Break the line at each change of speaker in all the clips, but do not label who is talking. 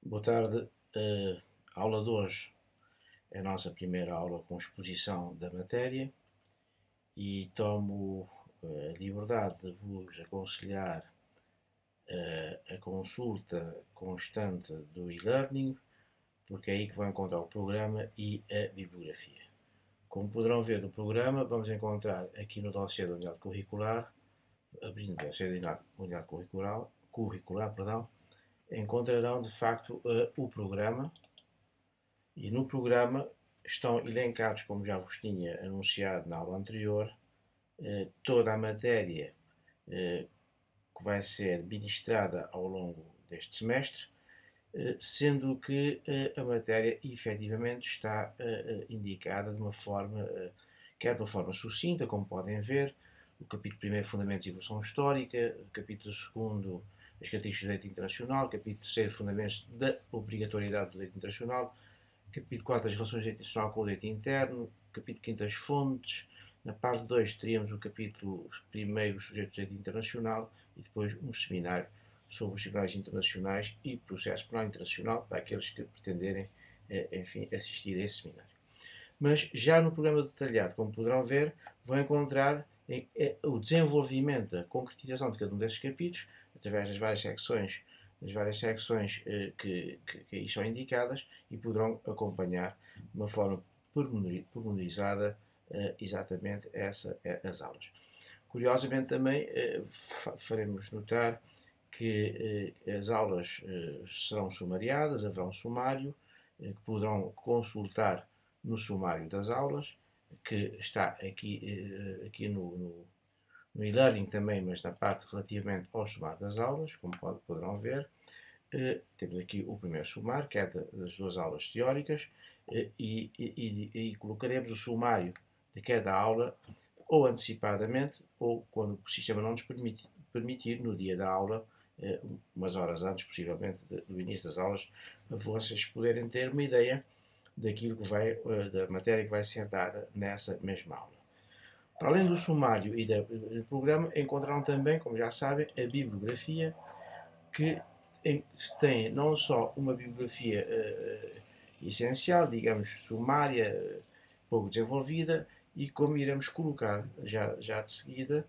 Boa tarde. A aula de hoje é a nossa primeira aula com exposição da matéria e tomo a liberdade de vos aconselhar a consulta constante do e-learning, porque é aí que vão encontrar o programa e a bibliografia. Como poderão ver no programa, vamos encontrar aqui no dossiê da unidade curricular, abrindo o dossiê da unidade curricular, perdão, encontrarão de facto o programa. E no programa estão elencados, como já vos tinha anunciado na aula anterior, toda a matéria que vai ser ministrada ao longo deste semestre, sendo que a matéria efetivamente está indicada de uma forma, quer de uma forma sucinta, como podem ver, o capítulo 1 Fundamentos e Evolução Histórica, o capítulo 2 as características do direito internacional, o capítulo 3 Fundamentos da obrigatoriedade do direito internacional, capítulo 4 as relações do direito internacional com o direito interno, capítulo 5 as fontes, na parte 2 teríamos o capítulo 1 os sujeitos do direito internacional e depois um seminário sobre os tribunais internacionais e processo penal internacional para aqueles que pretenderem, enfim, assistir a esse seminário. Mas já no programa detalhado, como poderão ver, vão encontrar o desenvolvimento, a concretização de cada um desses capítulos, através das várias secções que aí são indicadas e poderão acompanhar de uma forma pormenorizada exatamente as aulas. Curiosamente também faremos notar que as aulas serão sumariadas, haverá um sumário que poderão consultar no sumário das aulas, que está aqui no e-learning também, mas na parte relativamente ao sumário das aulas, como poderão ver. Temos aqui o primeiro sumário, que é das duas aulas teóricas, e colocaremos o sumário de cada aula ou antecipadamente, ou quando o sistema não nos permitir, no dia da aula, umas horas antes, possivelmente, do início das aulas, para vocês poderem ter uma ideia daquilo que da matéria que vai ser dada nessa mesma aula. Para além do sumário e do programa, encontrarão também, como já sabem, a bibliografia, que tem não só uma bibliografia essencial, digamos, sumária, pouco desenvolvida, e como iremos colocar já de seguida,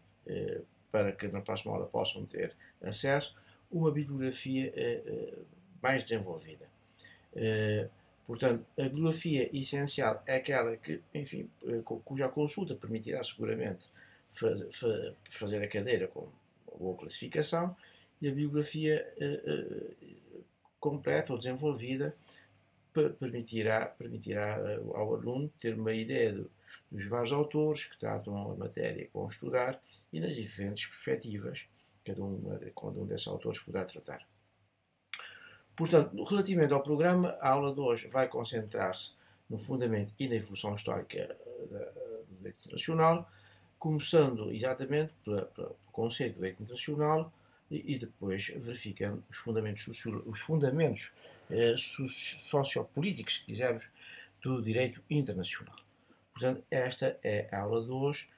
para que na próxima aula possam ter acesso, uma bibliografia mais desenvolvida. Portanto, a bibliografia essencial é aquela que, enfim, cuja consulta permitirá seguramente fazer a cadeira com boa classificação, e a bibliografia completa ou desenvolvida permitirá ao aluno ter uma ideia dos vários autores que tratam a matéria que vão estudar e nas diferentes perspectivas que cada um desses autores poderá tratar. Portanto, relativamente ao programa, a aula de hoje vai concentrar-se no fundamento e na evolução histórica do direito internacional, começando exatamente pelo conceito do direito internacional e depois verificando os fundamentos sociopolíticos, se quisermos, do direito internacional. Portanto, esta é a aula de hoje,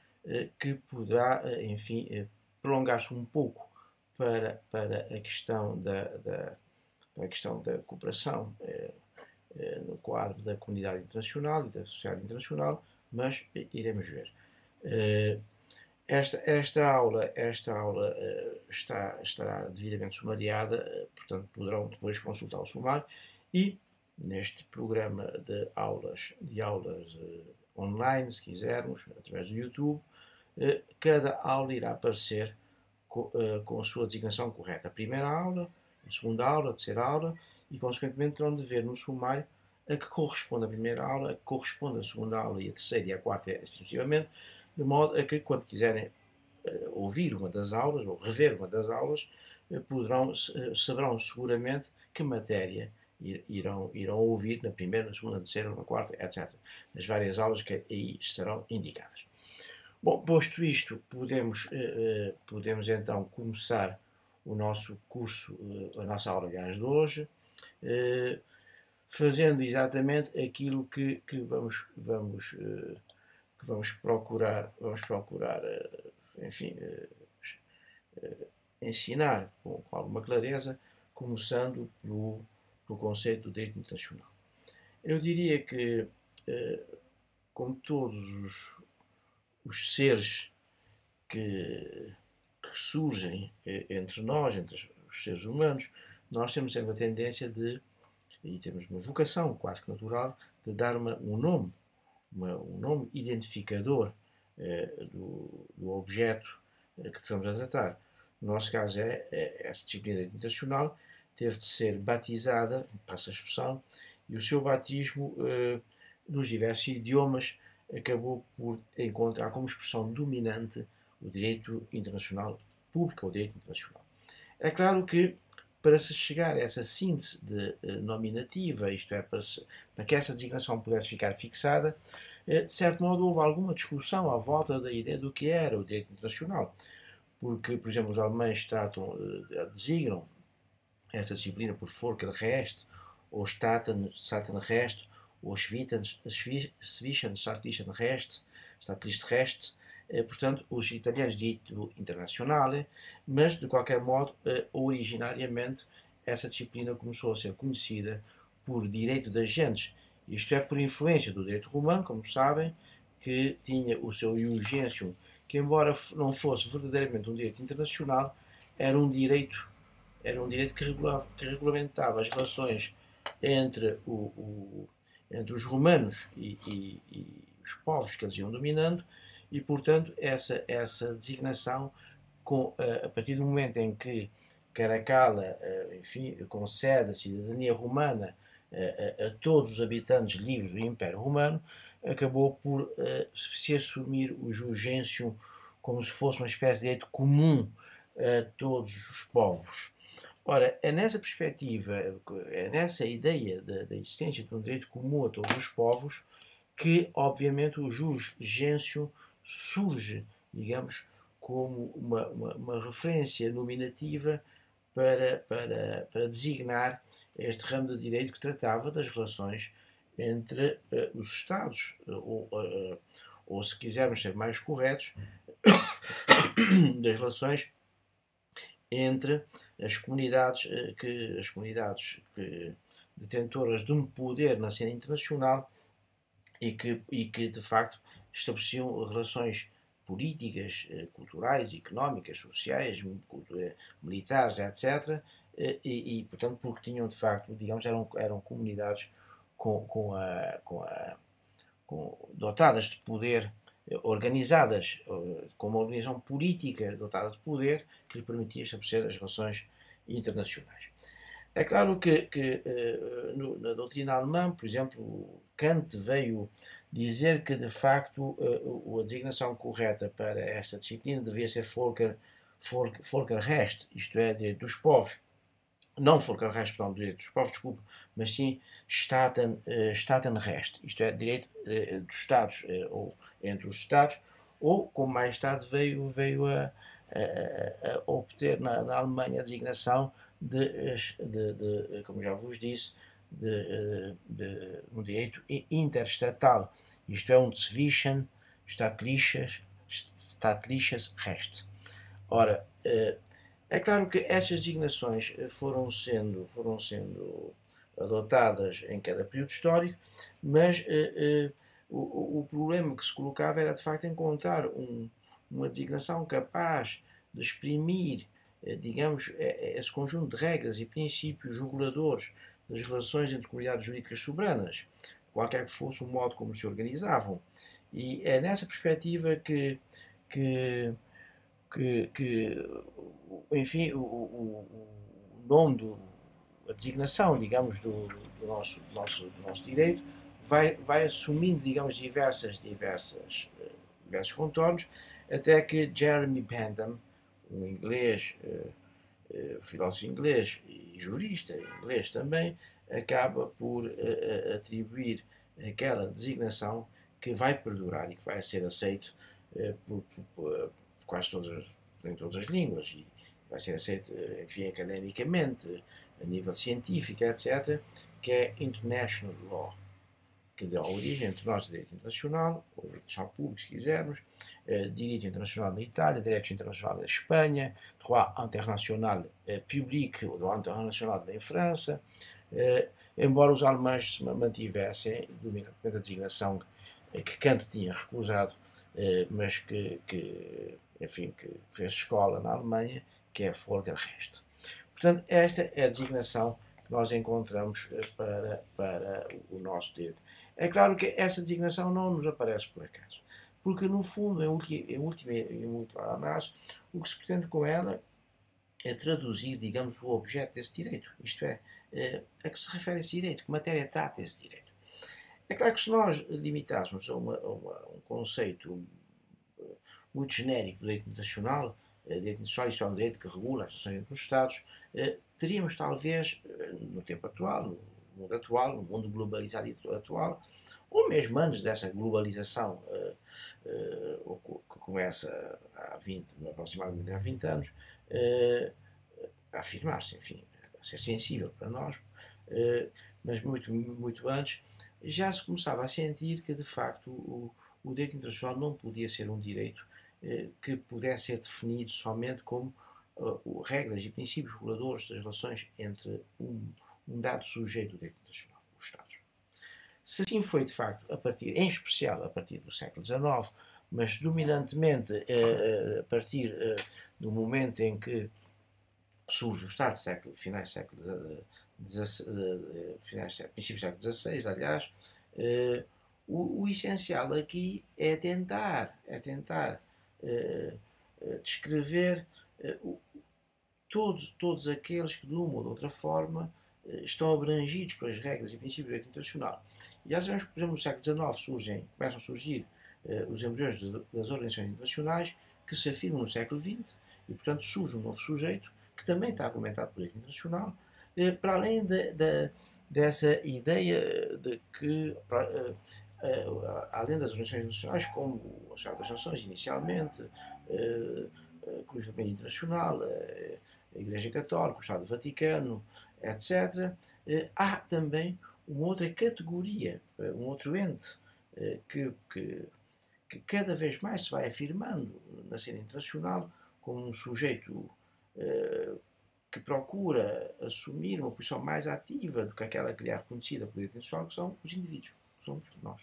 que poderá, enfim, prolongar-se um pouco para a questão da cooperação no quadro da comunidade internacional e da sociedade internacional, mas iremos ver. Esta aula estará devidamente sumariada, portanto poderão depois consultar o sumário e neste programa de aulas online, se quisermos, através do YouTube, cada aula irá aparecer com a sua designação correta. A primeira aula, a segunda aula, a terceira aula, e consequentemente terão de ver no sumário a que corresponde a primeira aula, a que corresponde a segunda aula e a terceira e a quarta, exclusivamente, de modo a que quando quiserem ouvir uma das aulas ou rever uma das aulas, saberão seguramente que matéria irão ouvir na primeira, na segunda, na terceira, na quarta, etc. As várias aulas que aí estarão indicadas. Bom, posto isto, podemos então começar o nosso curso, a nossa aula, aliás, de hoje, fazendo exatamente aquilo que vamos procurar, enfim, ensinar com alguma clareza, começando pelo conceito do direito internacional. Eu diria que, como todos os seres que surgem entre nós, entre os seres humanos, nós temos sempre a tendência e temos uma vocação quase que natural, de dar um nome identificador do objeto que estamos a tratar. No nosso caso, essa disciplina internacional teve de ser batizada, passa a expressão, e o seu batismo nos diversos idiomas acabou por encontrar como expressão dominante o direito internacional público ou direito internacional. É claro que para se chegar a essa síntese nominativa, isto é, para que essa designação pudesse ficar fixada, de certo modo houve alguma discussão à volta da ideia do que era o direito internacional. Porque, por exemplo, os alemães designam essa disciplina por Völkerrecht, ou Staatenrecht, ou Zwischenstaatlichen Recht, portanto, os italianos direito internacional, mas, de qualquer modo, originariamente, essa disciplina começou a ser conhecida por direito das gentes, isto é, por influência do direito romano, como sabem, que tinha o seu ius gentium, que, embora não fosse verdadeiramente um direito internacional, era um direito que regulamentava as relações entre os romanos e os povos que eles iam dominando, e, portanto, essa designação, a partir do momento em que Caracalla, concede a cidadania romana a todos os habitantes livres do Império Romano, acabou por se assumir o ius gentium como se fosse uma espécie de direito comum a todos os povos. Ora, é nessa perspectiva, é nessa ideia da existência de um direito comum a todos os povos que, obviamente, o ius gentium surge, digamos, como uma referência nominativa para designar este ramo de direito que tratava das relações entre os Estados, ou se quisermos ser mais corretos, das relações entre as comunidades detentoras de um poder na cena internacional e que de facto estabeleciam relações políticas, culturais, económicas, sociais, militares, etc. Portanto, porque tinham de facto, digamos, eram comunidades dotadas de poder, organizadas com uma organização política dotada de poder que lhe permitia estabelecer as relações internacionais. É claro que na doutrina alemã, por exemplo, Kant veio dizer que, de facto, a designação correta para esta disciplina devia ser Völkerrecht, isto é, direito dos povos. Não Völkerrecht, não direito dos povos, desculpe, mas sim Staatenrecht, isto é, direito dos Estados, ou entre os Estados, ou, como mais tarde veio a obter na Alemanha a designação como já vos disse, um direito interestatal, isto é, um Zwischenstaatliches Recht. Ora, é claro que estas designações foram sendo adotadas em cada período histórico, mas o problema que se colocava era de facto encontrar uma designação capaz de exprimir, digamos, esse conjunto de regras e princípios reguladores das relações entre comunidades jurídicas soberanas, qualquer que fosse o modo como se organizavam. E é nessa perspectiva que enfim, o nome, a designação, digamos, do nosso direito vai assumindo, digamos, diversos contornos, até que Jeremy Bentham, um inglês, filósofo inglês e jurista inglês também, acaba por atribuir aquela designação que vai perdurar e que vai ser aceito por quase em todas as línguas, e vai ser aceito, enfim, academicamente, a nível científico, etc., que é International Law, que dá origem entre nós direito internacional, ou direito público, se quisermos, direito internacional na Itália, direito internacional na Espanha, droit international public, ou droit international em França, embora os alemães se mantivessem, dominantemente a designação que Kant tinha recusado, mas enfim, que fez escola na Alemanha, que é Folgerrecht. Portanto, esta é a designação que nós encontramos para o nosso direito. É claro que essa designação não nos aparece por acaso, porque no fundo, em última análise, o que se pretende com ela é traduzir, digamos, o objeto desse direito, isto é, a que se refere esse direito, que matéria trata esse direito. É claro que se nós limitássemos a um conceito muito genérico do direito internacional, direito internacional, isto é um direito que regula as relações entre os Estados, teríamos talvez, no tempo atual, no mundo globalizado atual, ou mesmo antes dessa globalização que começa aproximadamente há 20 anos, a afirmar-se, enfim, a ser sensível para nós, mas muito antes, já se começava a sentir que, de facto, o direito internacional não podia ser um direito que pudesse ser definido somente como regras e princípios reguladores das relações entre um dado sujeito do direito internacional, os Estados. Se assim foi, de facto, em especial a partir do século XIX, mas dominantemente a partir do momento em que surge o Estado finais do século princípios do século XVI, aliás, o essencial aqui é tentar descrever todos aqueles que, de uma ou de outra forma, estão abrangidos pelas regras e princípios do direito internacional. E já sabemos que, por exemplo, no século XIX começam a surgir os embriões das organizações internacionais que se afirmam no século XX e, portanto, surge um novo sujeito que também está argumentado pelo direito internacional, para além dessa ideia de que, além das organizações internacionais, como as Charadas das Nações, inicialmente, a Cruz Vermelha Internacional, a Igreja Católica, o Estado do Vaticano, etc., há também uma outra categoria, um outro ente que cada vez mais se vai afirmando na cena internacional como um sujeito que procura assumir uma posição mais ativa do que aquela que lhe é reconhecida pelo direito internacional, que são os indivíduos, que somos nós.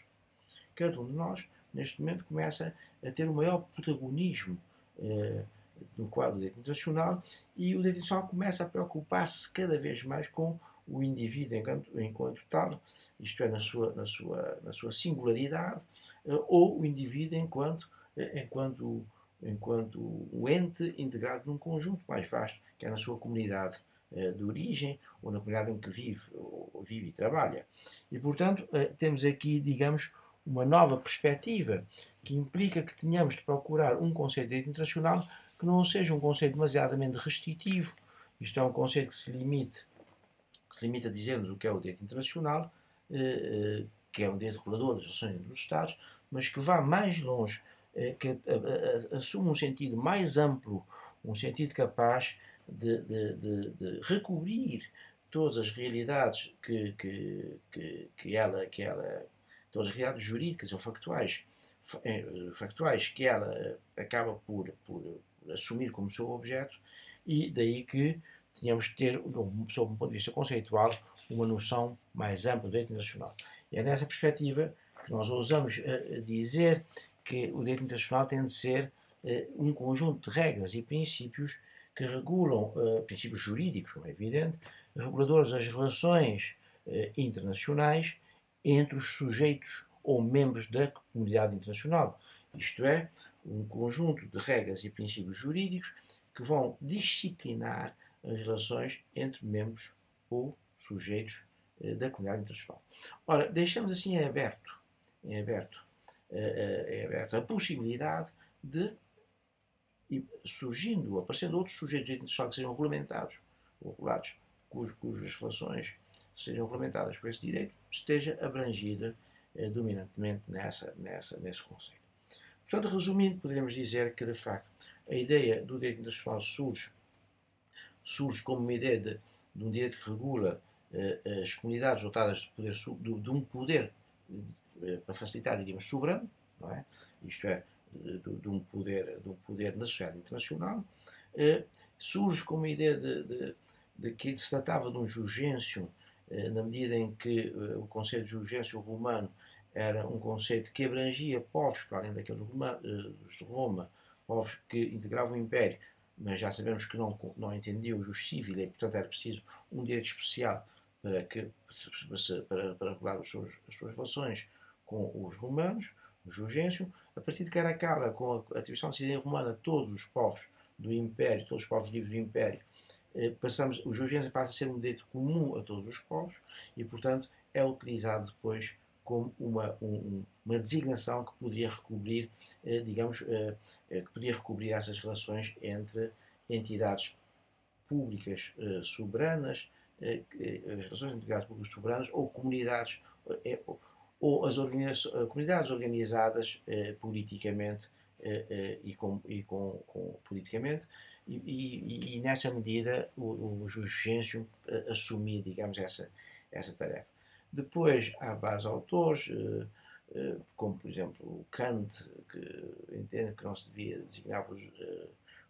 Cada um de nós, neste momento, começa a ter um maior protagonismo no quadro do direito internacional e o direito internacional começa a preocupar-se cada vez mais com o indivíduo enquanto tal, isto é, na sua singularidade, ou o indivíduo enquanto um ente integrado num conjunto mais vasto, que é na sua comunidade de origem ou na comunidade em que vive e trabalha. E, portanto, temos aqui, digamos, uma nova perspectiva que implica que tenhamos de procurar um conceito de direito internacional que não seja um conceito demasiadamente restritivo, isto é, um conceito que se limite a dizer-nos o que é o direito internacional, que é um direito regulador das relações entre os Estados, mas que vá mais longe, que assuma um sentido mais amplo, um sentido capaz de recobrir todas as realidades todas as realidades jurídicas ou factuais que ela acaba por assumir como seu objeto, e daí que tínhamos de ter, sob um ponto de vista conceitual, uma noção mais ampla do direito internacional. E é nessa perspectiva que nós ousamos dizer que o direito internacional tem de ser um conjunto de regras e princípios que regulam, princípios jurídicos, como é evidente, reguladores das relações internacionais entre os sujeitos ou membros da comunidade internacional. Isto é, um conjunto de regras e princípios jurídicos que vão disciplinar as relações entre membros ou sujeitos da comunidade internacional. Ora, deixamos assim em aberto a possibilidade de, aparecendo outros sujeitos de direito internacional que sejam regulamentados ou regulados, cujas relações sejam regulamentadas por esse direito, esteja abrangida dominantemente nesse conceito. Portanto, resumindo, poderíamos dizer que, de facto, a ideia do direito internacional surge como uma ideia de um direito que regula as comunidades dotadas de um poder, para facilitar, diríamos, soberano, não é? Isto é, de um poder na sociedade internacional. Surge como uma ideia de que se tratava de um jurgêncio na medida em que o conceito de urgência romano era um conceito que abrangia povos, para além daqueles dos de Roma, povos que integravam o Império, mas já sabemos que não entendiam o jus civil e, portanto, era preciso um direito especial para regular as suas relações com os romanos, o Jugêncio. A partir de Caracalla, com a atribuição da cidadania romana a todos os povos do Império, todos os povos livres do Império, o Jugêncio passa a ser um direito comum a todos os povos e, portanto, é utilizado depois como uma designação que poderia recobrir, que poderia recobrir essas relações entre entidades públicas soberanas, as relações entre entidades públicas soberanas ou comunidades, ou as comunidades organizadas politicamente politicamente, e nessa medida o Jugêncio assumia, digamos, essa tarefa. Depois há vários autores, como por exemplo Kant, que entende que não se devia designar por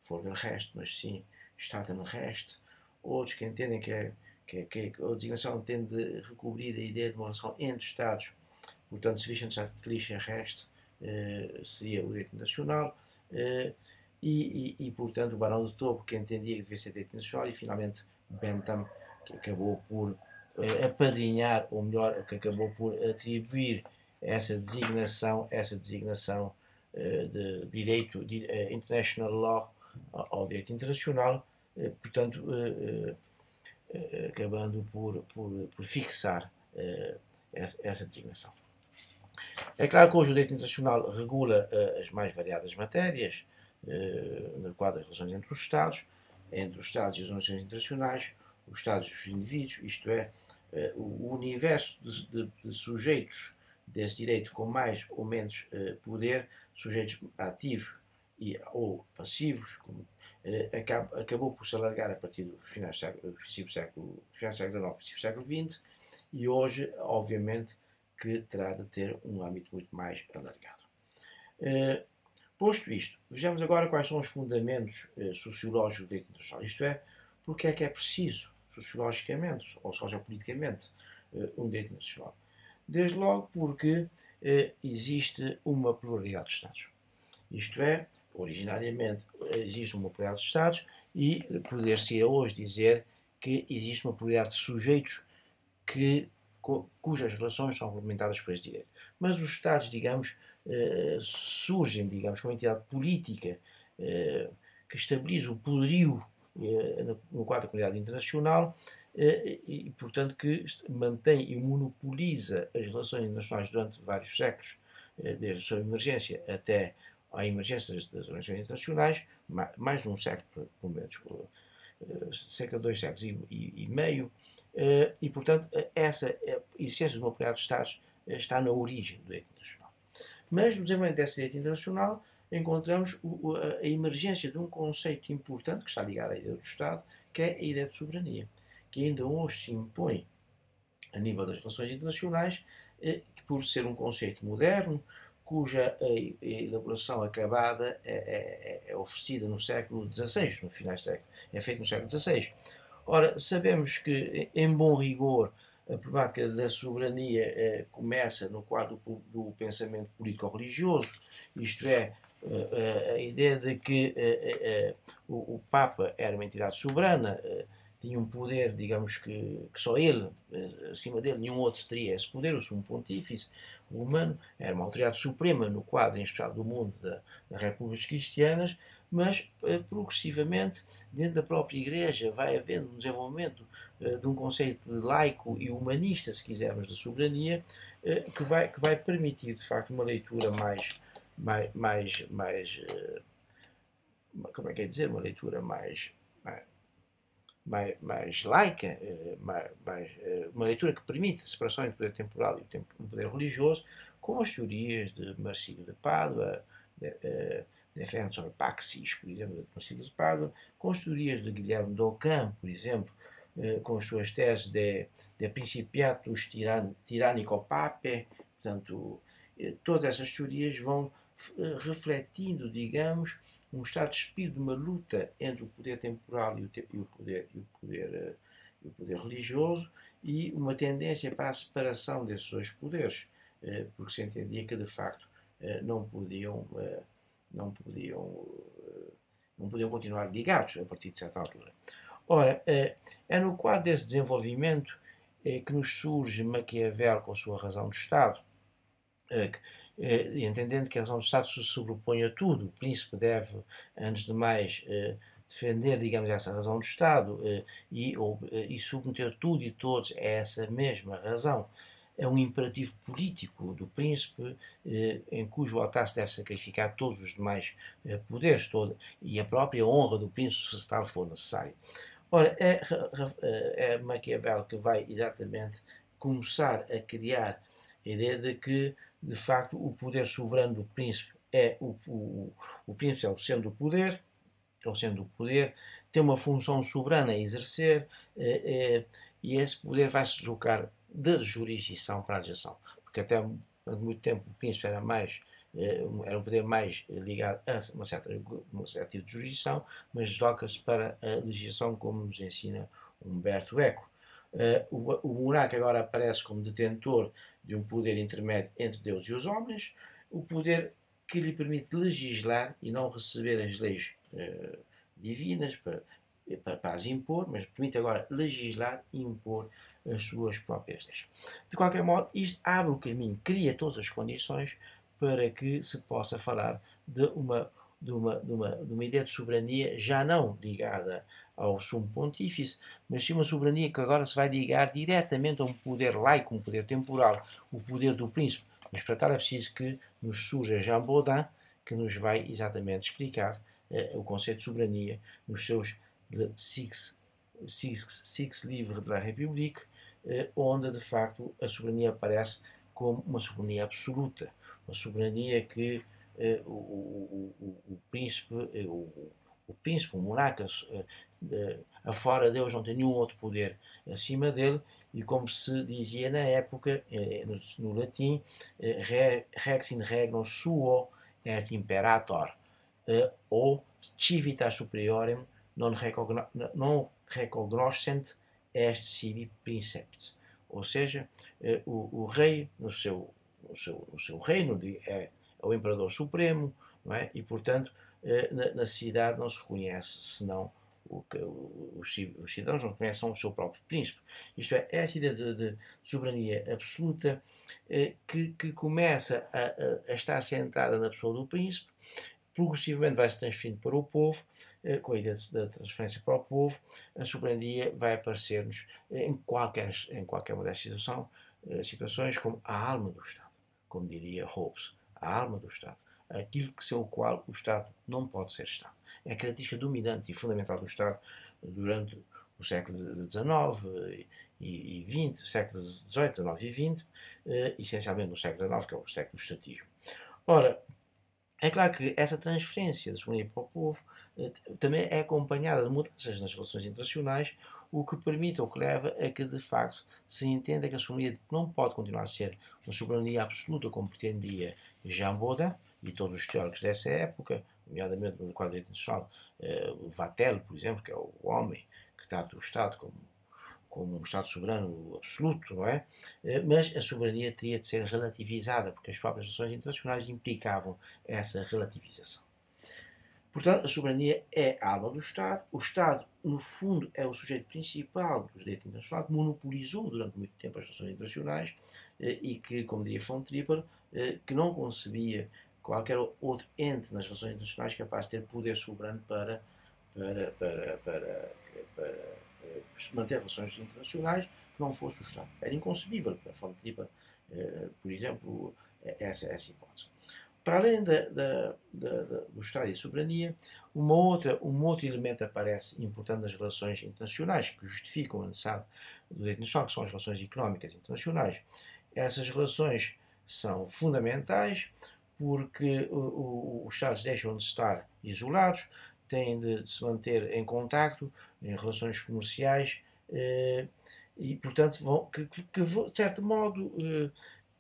Folgenrecht, mas sim Staatenrecht. Outros que entendem que a designação tem de recobrir a ideia de uma relação entre Estados, portanto, Zwischenstaatliches Recht seria o direito internacional, portanto, o Barão de Tocco, que entendia que devia ser direito internacional, e finalmente Bentham, que acabou por apadrinhar, ou melhor, que acabou por atribuir essa designação de direito international law ao direito internacional, portanto, acabando por fixar essa designação. É claro que hoje o direito internacional regula as mais variadas matérias, no quadro das relações entre os Estados e as organizações internacionais, os Estados e os indivíduos, isto é, o universo de sujeitos desse direito com mais ou menos poder, sujeitos ativos ou passivos, acabou por se alargar a partir do final do século XIX, princípio do século XX, e hoje, obviamente, que terá de ter um âmbito muito mais alargado. Posto isto, vejamos agora quais são os fundamentos sociológicos do direito internacional, isto é, porque é que é preciso, sociologicamente ou sociopoliticamente, um direito internacional. Desde logo porque existe uma pluralidade de Estados. Isto é, originariamente existe uma pluralidade de Estados e poder-se hoje dizer que existe uma pluralidade de sujeitos cujas relações são regulamentadas por este direito. Mas os Estados, digamos, surgem, digamos, como entidade política que estabiliza o poderio no quadro da comunidade internacional e, portanto, que mantém e monopoliza as relações internacionais durante vários séculos, desde a sua emergência até à emergência das organizações internacionais, mais de um século, pelo menos, cerca de 2 séculos e meio, e, portanto, essa essência de uma pluralidade de Estados está na origem do direito internacional. Mas, no desenvolvimento desse direito internacional, encontramos a emergência de um conceito importante que está ligado à ideia do Estado, que é a ideia de soberania, que ainda hoje se impõe a nível das relações internacionais, que por ser um conceito moderno, cuja elaboração acabada é oferecida no século XVI, no final do século, é feita no século XVI. Ora, sabemos que, em bom rigor, a problemática da soberania começa no quadro do pensamento político-religioso, isto é, a ideia de que o Papa era uma entidade soberana, tinha um poder, digamos, que só ele, acima dele, nenhum outro teria esse poder, o sumo pontífice romano, era uma autoridade suprema no quadro, em especial, do mundo das repúblicas cristianas, mas progressivamente, dentro da própria Igreja, vai havendo um desenvolvimento de um conceito de laico e humanista, se quisermos, da soberania, que vai permitir, de facto, uma leitura como é que é dizer, uma leitura mais laica, uma leitura que permite a separação entre o poder temporal e o poder religioso, com as teorias de Marcílio de Pádua, Defensor Paxis, por exemplo, de Marcílio de Pádua, com as teorias de Guilherme d'Ockham, por exemplo, com as suas teses de Principiatus Tyrannico Papae, portanto, todas essas teorias vão refletindo, digamos, um estado de espírito de uma luta entre o poder temporal e o poder religioso, e uma tendência para a separação desses dois poderes, porque se entendia que de facto não podiam, não podiam, não podiam continuar ligados a partir de certa altura. Ora, é no quadro desse desenvolvimento que nos surge Maquiavel com a sua razão do Estado, entendendo que a razão do Estado se sobrepõe a tudo. O príncipe deve, antes de mais, defender, digamos, essa razão do Estado e submeter tudo e todos a essa mesma razão. É um imperativo político do príncipe, em cujo altar se deve sacrificar todos os demais poderes e a própria honra do príncipe, se tal for necessário. Ora, é Maquiavel que vai exatamente começar a criar a ideia de que, de facto, o poder soberano do príncipe é o príncipe é o centro do poder, tem uma função soberana a exercer, e esse poder vai se deslocar de jurisdição para a legislação, porque até durante muito tempo o príncipe era um poder mais ligado a um certo tipo de jurisdição, mas desloca-se para a legislação, como nos ensina Humberto Eco. O monarca agora aparece como detentor de um poder intermédio entre Deus e os homens, o poder que lhe permite legislar e não receber as leis divinas para as impor, mas permite agora legislar e impor as suas próprias leis. De qualquer modo, isto abre o caminho, cria todas as condições para que se possa falar de uma ideia de soberania já não ligada ao sumo pontífice, mas sim uma soberania que agora se vai ligar diretamente a um poder laico, um poder temporal, o poder do príncipe. Mas para tal é preciso que nos surja Jean Baudin, que nos vai exatamente explicar o conceito de soberania nos seus Six Livres de la République, onde de facto a soberania aparece como uma soberania absoluta, uma soberania que o príncipe, o monarca, afora de Deus não tem nenhum outro poder acima dele, e como se dizia na época, no latim, rex in regnum suo et imperator, ou civitas superiorem non recognoscent est sibi princeps. Ou seja, o rei no seu reino é o imperador supremo, não é? E portanto na cidade não se reconhece senão os cidadãos não reconhecem o seu próprio príncipe. Isto é, essa ideia de soberania absoluta que começa a estar centrada na pessoa do príncipe, progressivamente vai se transferindo para o povo, com a ideia da transferência para o povo. A soberania vai aparecer-nos em qualquer uma destas situações como a alma do Estado, como diria Hobbes, a alma do Estado, aquilo sem o qual o Estado não pode ser Estado. É a característica dominante e fundamental do Estado durante o século XIX e XX, séculos XVIII, XIX e XX, essencialmente no século XIX, que é o século do estatismo. Ora, é claro que essa transferência de soberania para o povo também é acompanhada de mudanças nas relações internacionais, o que permite ou que leva a que, de facto, se entenda que a soberania não pode continuar a ser uma soberania absoluta, como pretendia Jean Baudin e todos os teóricos dessa época, nomeadamente no quadro internacional, Vattel, por exemplo, que é o homem que trata o Estado como um Estado soberano absoluto, não é? Mas a soberania teria de ser relativizada, porque as próprias relações internacionais implicavam essa relativização. Portanto, a soberania é a alma do Estado. O Estado, no fundo, é o sujeito principal do direito internacional, que monopolizou durante muito tempo as relações internacionais e que, como diria von Tripper, que não concebia qualquer outro ente nas relações internacionais capaz de ter poder soberano para manter relações internacionais que não fosse o Estado. Era inconcebível para von Tripper, por exemplo, essa hipótese. Para além do Estado e da soberania, um outro elemento aparece importante nas relações internacionais que justificam a necessidade do direito internacional, que são as relações económicas internacionais. Essas relações são fundamentais porque os Estados deixam de estar isolados, têm de se manter em contacto, em relações comerciais, e, portanto, de certo modo,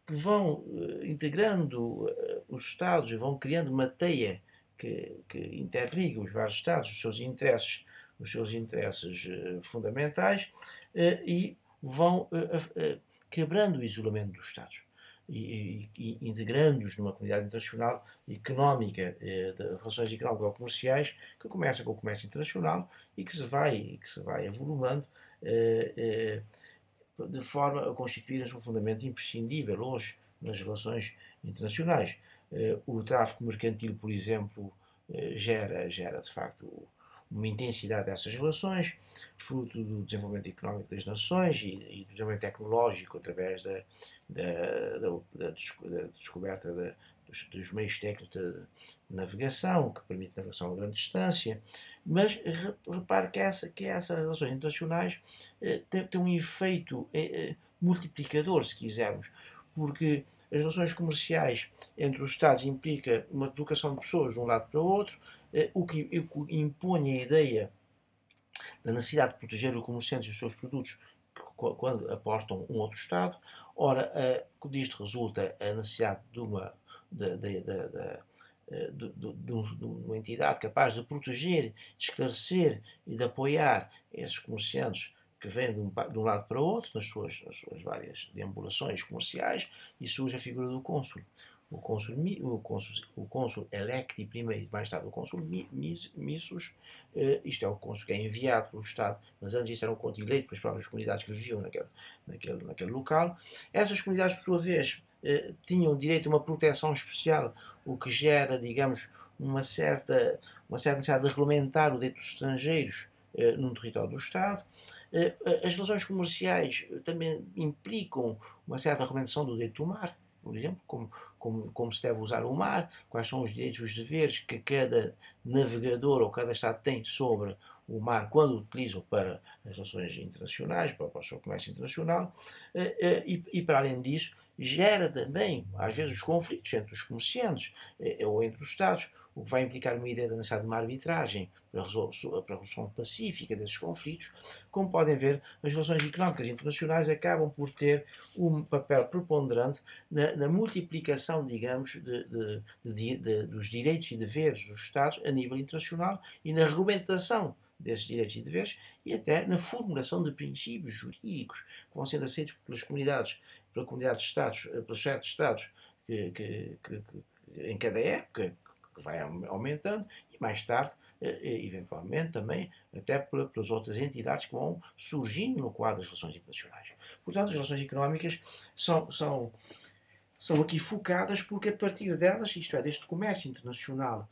que vão integrando os Estados e vão criando uma teia que interliga os vários Estados, os seus interesses fundamentais, e vão quebrando o isolamento dos Estados e integrando-os numa comunidade internacional económica, de relações económicas ou comerciais, que começa com o comércio internacional e que se vai avolumando de forma a constituir um fundamento imprescindível hoje nas relações internacionais. O tráfico mercantil, por exemplo, gera de facto uma intensidade dessas relações, fruto do desenvolvimento económico das nações e do desenvolvimento tecnológico através da descoberta dos meios técnicos de navegação, que permite navegação a grande distância. Mas repare que essas relações internacionais têm um efeito multiplicador, se quisermos, porque as relações comerciais entre os Estados implica uma deslocação de pessoas de um lado para o outro, o que impõe a ideia da necessidade de proteger o comerciante e os seus produtos quando aportam um outro Estado. Ora, disto resulta a necessidade de uma entidade capaz de proteger, de esclarecer e de apoiar esses comerciantes que vêm de um lado para o outro nas suas várias deambulações comerciais, e surge a figura do cônsul. O cônsul electi primeiro, mais tarde o cônsul missus, isto é o cônsul que é enviado pelo Estado, mas antes isso era um cônsul eleito pelas próprias comunidades que viviam naquele local. Essas comunidades, por sua vez, tinham direito a uma proteção especial, o que gera, digamos, uma certa necessidade de regulamentar o direito dos estrangeiros num território do Estado. As relações comerciais também implicam uma certa regulamentação do direito do mar, por exemplo, como se deve usar o mar, quais são os direitos e os deveres que cada navegador ou cada Estado tem sobre o mar quando o utilizam para as relações internacionais, para o seu comércio internacional, e para além disso, gera também, às vezes, os conflitos entre os comerciantes ou entre os Estados, o que vai implicar uma ideia da necessidade de uma arbitragem para a resolução pacífica desses conflitos. Como podem ver, as relações económicas internacionais acabam por ter um papel preponderante na multiplicação, digamos, dos direitos e deveres dos Estados a nível internacional e na regulamentação desses direitos e deveres e até na formulação de princípios jurídicos que vão sendo aceitos pelas comunidades, pela comunidade de Estados, pelos certos Estados em cada época, que vai aumentando, e mais tarde, eventualmente, também até pelas outras entidades que vão surgindo no quadro das relações internacionais. Portanto, as relações económicas são aqui focadas porque a partir delas, isto é, deste comércio internacional,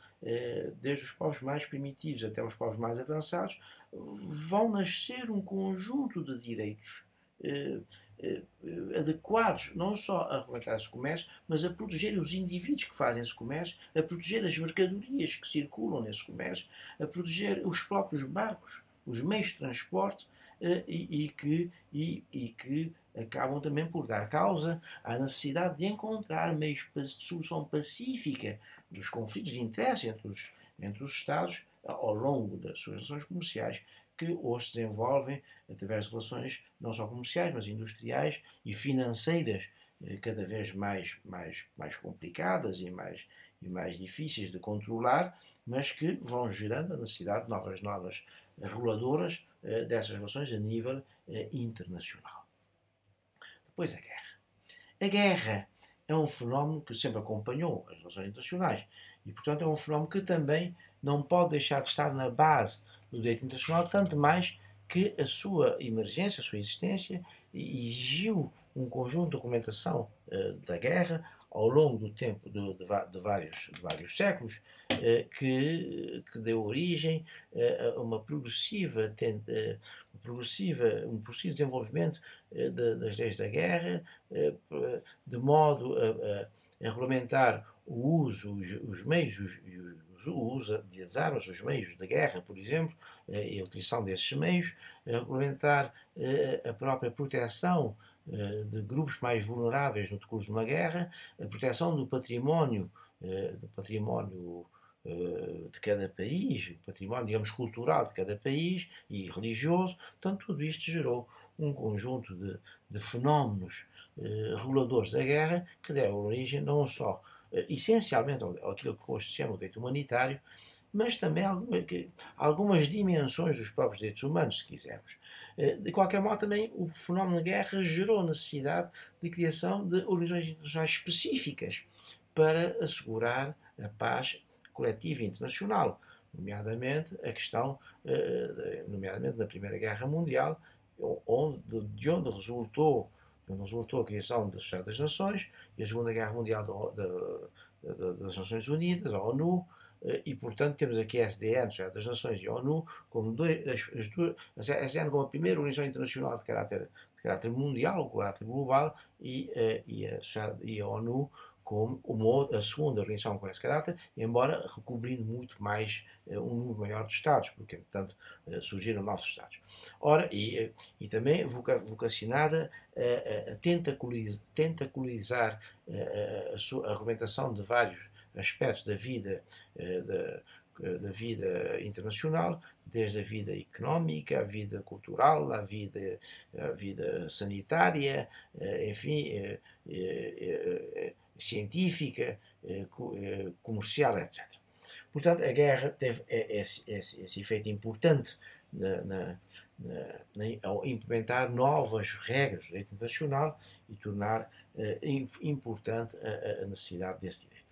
desde os povos mais primitivos até os povos mais avançados, vão nascer um conjunto de direitos adequados não só a regulamentar esse comércio, mas a proteger os indivíduos que fazem esse comércio, a proteger as mercadorias que circulam nesse comércio, a proteger os próprios barcos, os meios de transporte e que acabam também por dar causa à necessidade de encontrar meios de solução pacífica dos conflitos de interesse entre os Estados ao longo das suas relações comerciais, que hoje se desenvolvem através de relações não só comerciais, mas industriais e financeiras cada vez mais complicadas e mais difíceis de controlar, mas que vão gerando a necessidade de novas normas reguladoras dessas relações a nível internacional. Depois a guerra. A guerra é um fenómeno que sempre acompanhou as relações internacionais e, portanto, é um fenómeno que também não pode deixar de estar na base do direito internacional, tanto mais que a sua emergência, a sua existência, exigiu um conjunto de documentação da guerra ao longo do tempo de vários séculos, que deu origem a um progressivo desenvolvimento das leis da guerra, de modo a regulamentar o uso, os meios, o uso das armas, os meios da guerra, por exemplo, e a utilização desses meios, a regulamentar a própria proteção de grupos mais vulneráveis no decurso de uma guerra, a proteção do património de cada país, o património, digamos, cultural de cada país e religioso. Portanto, tudo isto gerou um conjunto de fenómenos reguladores da guerra que deram origem não só essencialmente àquilo que hoje se chama o direito humanitário, mas também algumas dimensões dos próprios direitos humanos, se quisermos. De qualquer modo, também o fenómeno da guerra gerou necessidade de criação de organizações internacionais específicas para assegurar a paz coletiva e internacional, nomeadamente a questão, nomeadamente na Primeira Guerra Mundial, de onde resultou a criação do Estado das Nações e a Segunda Guerra Mundial das Nações Unidas, a ONU, e portanto temos aqui a SDN, Estado das Nações, e a ONU, como a SDN como a primeira organização internacional de caráter mundial, ou caráter global, e a ONU como a segunda organização com esse caráter, embora recobrindo muito mais um número maior de Estados, porque, portanto, surgiram novos Estados. Ora, e também vocacionada a tentaculizar a argumentação de vários aspectos da vida internacional, desde a vida económica, a vida cultural, a vida sanitária, enfim, científica, comercial, etc. Portanto, a guerra teve esse efeito importante ao implementar novas regras do direito internacional e tornar importante a necessidade desse direito.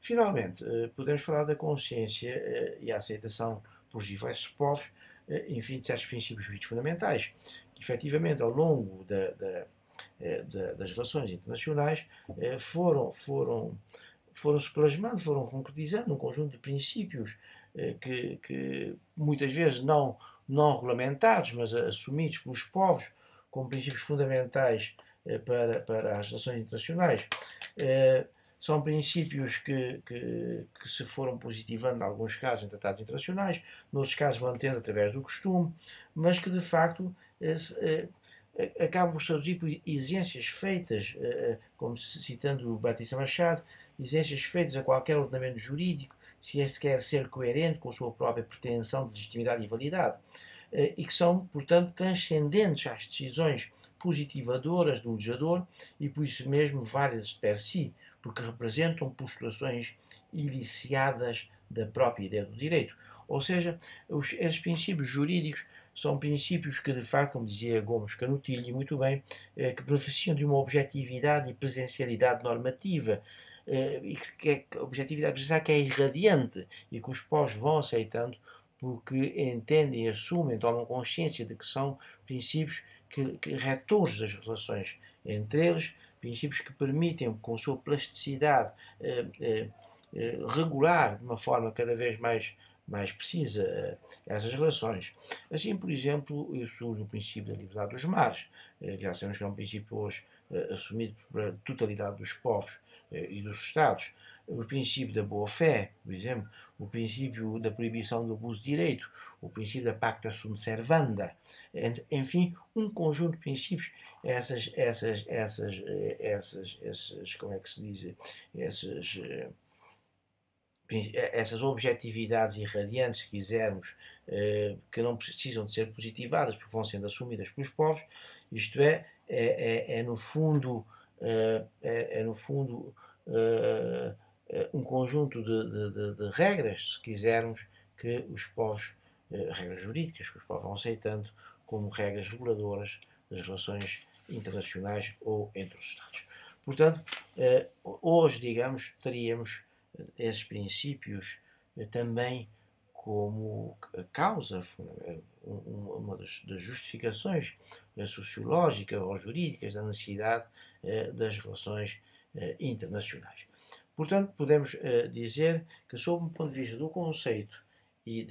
Finalmente, podemos falar da consciência e a aceitação por diversos povos, enfim, de certos princípios jurídicos fundamentais, que efetivamente ao longo das relações internacionais foram-se plasmando, foram concretizando um conjunto de princípios que muitas vezes não regulamentados, mas assumidos pelos povos como princípios fundamentais para as relações internacionais. São princípios que se foram positivando, em alguns casos, em tratados internacionais, noutros casos mantendo através do costume, mas que de facto acabam por traduzir por exigências feitas, como citando o Batista Machado, exigências feitas a qualquer ordenamento jurídico, se este quer ser coerente com a sua própria pretensão de legitimidade e validade, e que são, portanto, transcendentes às decisões positivadoras do legislador e por isso mesmo válidas per si, porque representam postulações iliciadas da própria ideia do direito. Ou seja, esses princípios jurídicos são princípios que, de facto, como dizia Gomes Canutilho, muito bem, que beneficiam de uma objetividade e presencialidade normativa, e que a objetividade presencial que é irradiante e que os povos vão aceitando porque entendem, assumem, tomam consciência de que são princípios retores das relações entre eles, princípios que permitem, com a sua plasticidade, regular de uma forma cada vez mais precisa essas relações. Assim, por exemplo, surge o princípio da liberdade dos mares, já sabemos que é um princípio hoje assumido pela totalidade dos povos e dos Estados. O princípio da boa-fé, por exemplo, o princípio da proibição do abuso de direito, o princípio da pacta sunt servanda, enfim, um conjunto de princípios, como é que se diz, essas objetividades irradiantes, se quisermos, que não precisam de ser positivadas, porque vão sendo assumidas pelos povos, isto é no fundo, um conjunto de regras, se quisermos, que os povos, regras jurídicas, que os povos vão aceitando como regras reguladoras das relações internacionais ou entre os Estados. Portanto, hoje, digamos, teríamos esses princípios também como causa, uma das justificações sociológicas ou jurídicas da necessidade das relações internacionais. Portanto, podemos dizer que, sob o ponto de vista do conceito e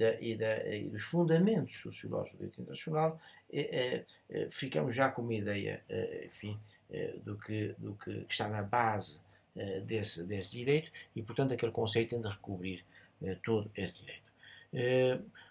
dos fundamentos sociológicos do direito internacional, ficamos já com uma ideia, enfim, do que está na base desse direito e, portanto, aquele conceito tem de recobrir todo esse direito.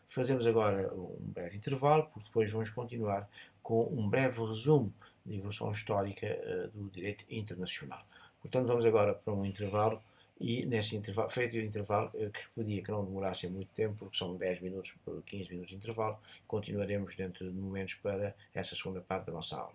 Fazemos agora um breve intervalo, porque depois vamos continuar com um breve resumo da evolução histórica do direito internacional. Portanto, vamos agora para um intervalo e, nesse intervalo, feito o intervalo, que podia que não demorasse muito tempo, porque são 10 minutos, 15 minutos de intervalo, continuaremos dentro de momentos para essa segunda parte da nossa aula.